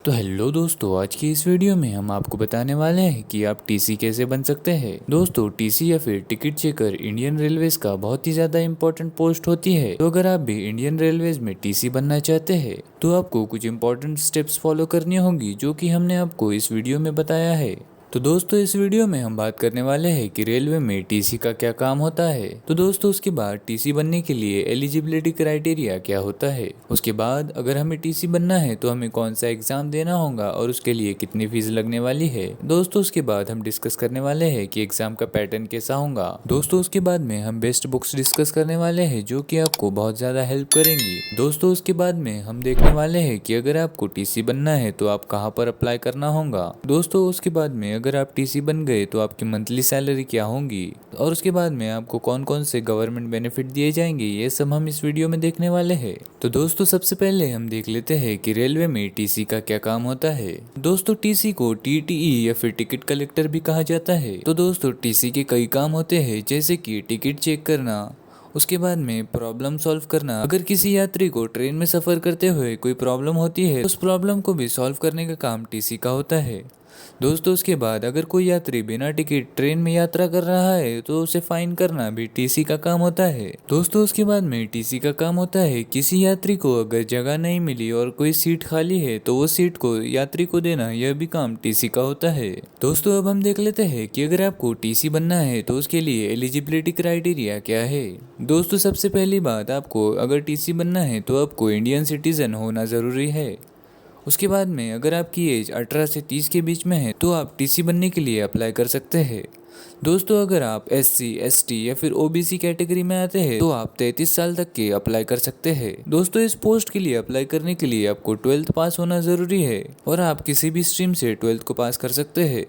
तो हेलो दोस्तों, आज की इस वीडियो में हम आपको बताने वाले हैं कि आप टीसी कैसे बन सकते हैं। दोस्तों, टीसी या फिर टिकट चेकर इंडियन रेलवेज का बहुत ही ज़्यादा इंपॉर्टेंट पोस्ट होती है। तो अगर आप भी इंडियन रेलवेज में टीसी बनना चाहते हैं तो आपको कुछ इंपॉर्टेंट स्टेप्स फॉलो करनी होंगी, जो कि हमने आपको इस वीडियो में बताया है। तो दोस्तों, इस वीडियो में हम बात करने वाले हैं कि रेलवे में टीसी का क्या काम होता है। तो दोस्तों, उसके बाद टीसी बनने के लिए एलिजिबिलिटी क्राइटेरिया क्या होता है। उसके बाद अगर हमें टीसी बनना है तो हमें कौन सा एग्जाम देना होगा और उसके लिए कितनी फीस लगने वाली है। दोस्तों, उसके बाद हम डिस्कस करने वाले हैं कि एग्जाम का पैटर्न कैसा होगा। दोस्तों, उसके बाद में हम बेस्ट बुक्स डिस्कस करने वाले हैं, जो कि आपको बहुत ज्यादा हेल्प करेंगी। दोस्तों, उसके बाद में हम देखने वाले हैं कि अगर आपको टीसी बनना है तो आप कहाँ पर अप्लाई करना होगा। दोस्तों, उसके बाद में अगर आप टीसी बन गए तो आपकी मंथली सैलरी क्या होंगी और उसके बाद में आपको कौन कौन से गवर्नमेंट बेनिफिट दिए जाएंगे, ये सब हम इस वीडियो में देखने वाले हैं। तो दोस्तों, सबसे पहले हम देख लेते हैं कि रेलवे में टीसी का क्या काम होता है। दोस्तों, टीसी को टीटीई या फिर टिकट कलेक्टर भी कहा जाता है। तो दोस्तों, टीसी के कई काम होते हैं, जैसे कि टिकट चेक करना, उसके बाद में प्रॉब्लम सॉल्व करना। अगर किसी यात्री को ट्रेन में सफर करते हुए कोई प्रॉब्लम होती है, उस प्रॉब्लम को भी सॉल्व करने का काम टीसी का होता है। दोस्तों, उसके बाद अगर कोई यात्री बिना टिकट ट्रेन में यात्रा कर रहा है तो उसे फाइन करना भी टीसी का काम होता है। दोस्तों, उसके बाद में टीसी का काम होता है किसी यात्री को अगर जगह नहीं मिली और कोई सीट खाली है तो वो सीट को यात्री को देना, यह भी काम टीसी का होता है। दोस्तों, अब हम देख लेते हैं कि अगर आपको टीसी बनना है तो उसके लिए एलिजिबिलिटी क्राइटेरिया क्या है। दोस्तों, सबसे पहली बात, आपको अगर टीसी बनना है तो आपको इंडियन सिटीजन होना जरूरी है। उसके बाद में अगर आपकी एज 18 से 30 के बीच में है तो आप टीसी बनने के लिए अप्लाई कर सकते हैं। दोस्तों, अगर आप एससी, एसटी या फिर ओबीसी कैटेगरी में आते हैं तो आप 33 साल तक के अप्लाई कर सकते हैं। दोस्तों, इस पोस्ट के लिए अप्लाई करने के लिए आपको 12th पास होना जरूरी है और आप किसी भी स्ट्रीम से 12th को पास कर सकते हैं,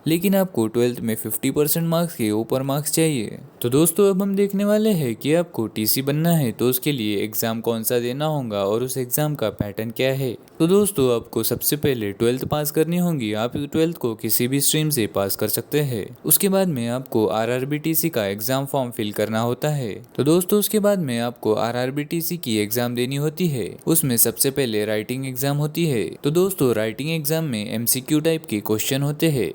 लेकिन आपको 12th में 50% मार्क्स के ऊपर मार्क्स चाहिए। तो दोस्तों, अब हम देखने वाले हैं कि आपको टीसी बनना है तो उसके लिए एग्जाम कौन सा देना होगा और उस एग्जाम का पैटर्न क्या है। तो दोस्तों, आपको सबसे पहले 12th पास करनी होगी। आप 12th को किसी भी स्ट्रीम से पास कर सकते हैं। उसके बाद में आपको आरआरबीटीसी का एग्जाम फॉर्म फिल करना होता है। तो दोस्तों, उसके बाद में आपको आरआरबीटीसी की एग्जाम देनी होती है। उसमें सबसे पहले राइटिंग एग्जाम होती है। तो दोस्तों, राइटिंग एग्जाम में एमसीक्यू टाइप के क्वेश्चन होते हैं,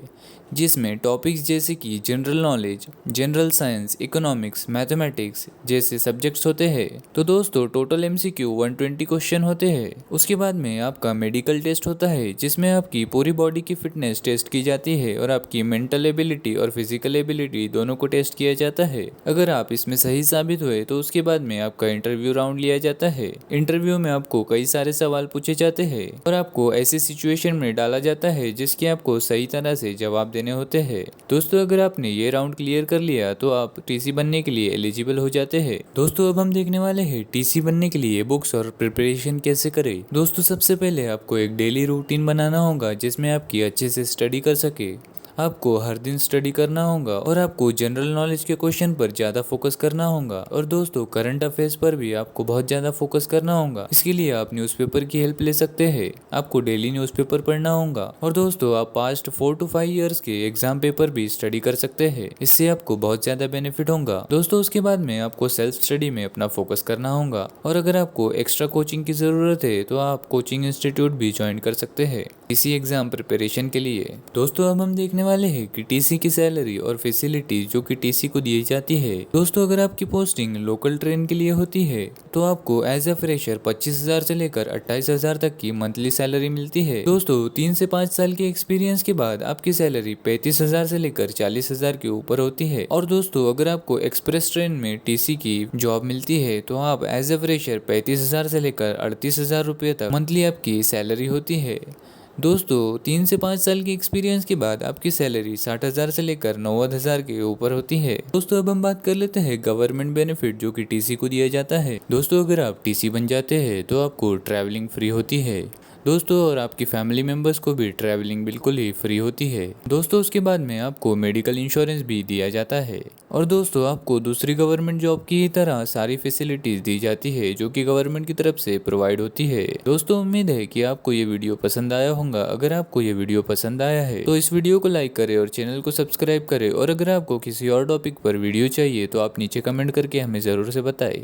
जिसमें टॉपिक्स जैसे कि general knowledge, general science, economics, mathematics जैसे सब्जेक्ट्स होते हैं। तो दोस्तों, टोटल एमसीक्यू 120 क्वेश्चन होते हैं। उसके बाद में आपका मेडिकल टेस्ट होता है, जिसमें आपकी पूरी बॉडी की फिटनेस टेस्ट की जाती है और आपकी मेंटल एबिलिटी और फिजिकल एबिलिटी दोनों को टेस्ट किया जाता है। अगर आप इसमें सही साबित हुए तो उसके बाद में आपका इंटरव्यू राउंड लिया जाता है। इंटरव्यू में आपको कई सारे सवाल पूछे जाते हैं और आपको ऐसी सिचुएशन में डाला जाता है जिसके आपको सही तरह से जवाब देने होते हैं। दोस्तों, अगर आपने ये राउंड क्लियर कर लिया तो आप टीसी बनने के लिए एलिजिबल हो जाते हैं। दोस्तों, अब हम देखने वाले हैं टीसी बनने के लिए बुक्स और प्रिपरेशन कैसे करें। दोस्तों, सबसे पहले आपको एक डेली रूटीन बनाना होगा जिसमें आपकी अच्छे से स्टडी कर सके। आपको हर दिन स्टडी करना होगा और आपको जनरल नॉलेज के क्वेश्चन पर ज़्यादा फोकस करना होगा। और दोस्तों, करंट अफेयर्स पर भी आपको बहुत ज़्यादा फोकस करना होगा। इसके लिए आप न्यूज़पेपर की हेल्प ले सकते हैं। आपको डेली न्यूज़पेपर पढ़ना होगा। और दोस्तों, आप पास्ट 4 to 5 ईयर्स के एग्जाम पेपर भी स्टडी कर सकते हैं। इससे आपको बहुत ज़्यादा बेनिफिट होगा। दोस्तों, उसके बाद में आपको सेल्फ स्टडी में अपना फोकस करना होगा। और अगर आपको एक्स्ट्रा कोचिंग की ज़रूरत है तो आप कोचिंग इंस्टीट्यूट भी ज्वाइन कर सकते हैं इसी एग्जाम प्रिपरेशन के लिए। दोस्तों, अब हम देखने वाले हैं कि टीसी की सैलरी और फैसिलिटीज जो कि टीसी को दी जाती है। दोस्तों, अगर आपकी पोस्टिंग लोकल ट्रेन के लिए होती है तो आपको एज अ फ्रेशर 25,000 से लेकर 28,000 तक की मंथली सैलरी मिलती है। दोस्तों, 3 से 5 साल के एक्सपीरियंस के बाद आपकी सैलरी 35,000 से लेकर 40,000 के ऊपर होती है। और दोस्तों, अगर आपको एक्सप्रेस ट्रेन में टीसी की जॉब मिलती है तो आप एज अ फ्रेशर 35,000 से लेकर 38,000 रुपये तक मंथली आपकी सैलरी होती है। दोस्तों, 3 से 5 साल की एक्सपीरियंस के बाद आपकी सैलरी 60,000 से लेकर 90,000 के ऊपर होती है। दोस्तों, अब हम बात कर लेते हैं गवर्नमेंट बेनिफिट जो कि टीसी को दिया जाता है। दोस्तों, अगर आप टीसी बन जाते हैं तो आपको ट्रैवलिंग फ्री होती है। दोस्तों, और आपकी फैमिली मेंबर्स को भी ट्रैवलिंग बिल्कुल ही फ्री होती है। दोस्तों, उसके बाद में आपको मेडिकल इंश्योरेंस भी दिया जाता है। और दोस्तों, आपको दूसरी गवर्नमेंट जॉब की ही तरह सारी फैसिलिटीज दी जाती है जो कि गवर्नमेंट की तरफ से प्रोवाइड होती है। दोस्तों, उम्मीद है कि आपको ये वीडियो पसंद आया होगा। अगर आपको ये वीडियो पसंद आया है तो इस वीडियो को लाइक करें और चैनल को सब्सक्राइब करें। और अगर आपको किसी और टॉपिक पर वीडियो चाहिए तो आप नीचे कमेंट करके हमें ज़रूर से बताएं।